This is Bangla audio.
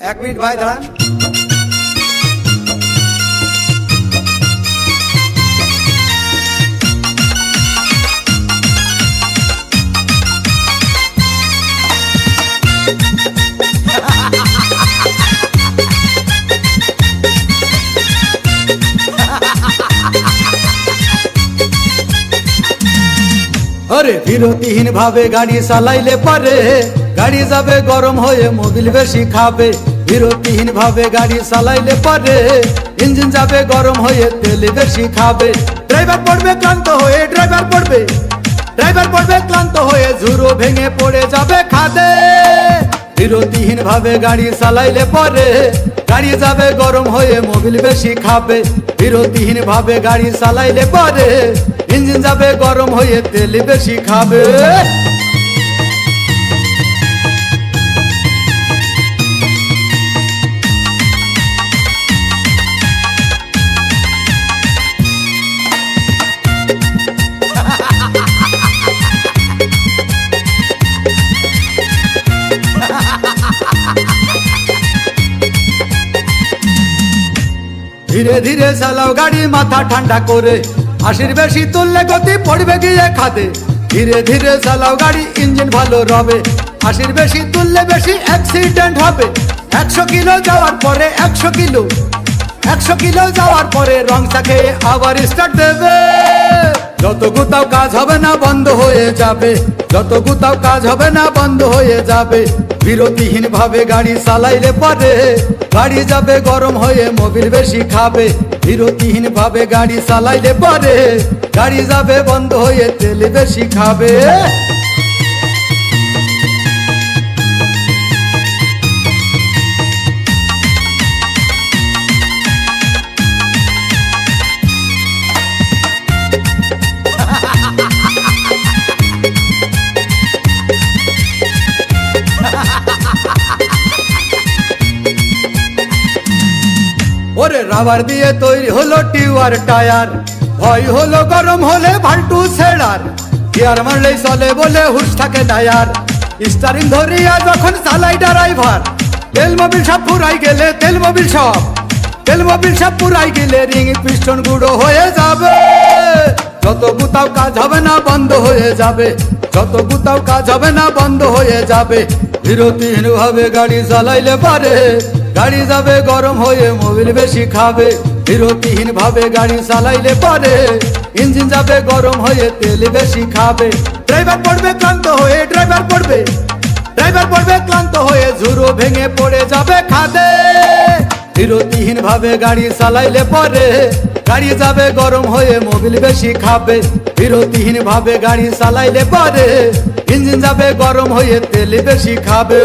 এক মিনিট ভাই দাঁড়ান। अरे বিরতিহীন ভাবে গাড়ি চালাইলে পারে গাড়ি যাবে গরম হয়ে মোবিল বেশি খাবে। বিরতিহীন ভাবে গাড়ি চালাইলে পারে ইঞ্জিন যাবে গরম হয়ে তেল বেশি খাবে। ড্রাইভার পড়বে ক্লান্ত হয়ে ড্রাইভার পড়বে ক্লান্ত হয়ে ঝুরো ভেঙে পড়ে যাবে খাদে। বিরতিহীন ভাবে গাড়ি চালাইলে পারে গাড়ি যাবে গরম হয়ে মোবিল বেশি খাবে। বিরতিহীন ভাবে গাড়ি চালাইলে পারে ইঞ্জিন যাবে গরম হয়ে তেল বেশি খাবে। ধীরে ধীরে চালাও গাড়ি মাথা ঠান্ডা করে, 80 বেশি তুললে গতি পড়বে গিয়ে খাদে। ধীরে ধীরে চালাও গাড়ি ইঞ্জিন ভালো রবে, 80 বেশি তুললে বেশি অ্যাক্সিডেন্ট হবে। 100 কিলো যাওয়ার পরে 100 কিলো যাওয়ার পরে রং চাকে আবার স্টার্ট দেবে। যত গুতাও কাজ হবে না বন্ধ হয়ে যাবে, যত গুতাও কাজ হবে না বন্ধ হয়ে যাবে। বিরতিহীন ভাবে গাড়ি চালাইলে পারে গাড়ি যাবে গরম হয়ে মোবিল বেশি খাবে। বিরতিহীন ভাবে গাড়ি চালাইলে পারে গাড়ি যাবে বন্ধ হয়ে তেল বেশি খাবে। ওরে রাবার দিয়ে তৈরি হলো টিউবার টায়ার, ভয় হলো গরম হলে ভাল্টু ছেড়ার। গিয়ার মারলেই চলে বলে হুশ থাকে টায়ার, স্টারিং ধরিয়া যখন চালাই ড্রাইভার। তেল মোবিল সব পুরাই গেলে তেল মোবিল সব পুরাই গেলে রিং পিস্টন গুঁড়ো হয়ে যাবে। যত গুতাও কাজ হবে না বন্ধ হয়ে যাবে, যত গুতাও কাজ হবে না বন্ধ হয়ে যাবে। বিরতিহীন ভাবে গাড়ি চালাইলে পারে গাড়ি যাবে গরম হয়ে মোবিল বেশি খাবে। বিরতিহীন ভাবে গাড়ি চালাইলে পারে ইঞ্জিন যাবে গরম হয়ে তেল বেশি খাবে। ড্রাইভার পড়বে ক্লান্ত হয়ে ড্রাইভার পড়বে ক্লান্ত হয়ে ঝুরো ভেঙে পড়ে যাবে খাদে। বিরতিহীন ভাবে গাড়ি চালাইলে পারে গাড়ি যাবে গরম হয়ে মোবিল বেশি খাবে। বিরতিহীন ভাবে গাড়ি চালাইলে পারে ইঞ্জিন যাবে গরম হয়ে তেল বেশি খাবে।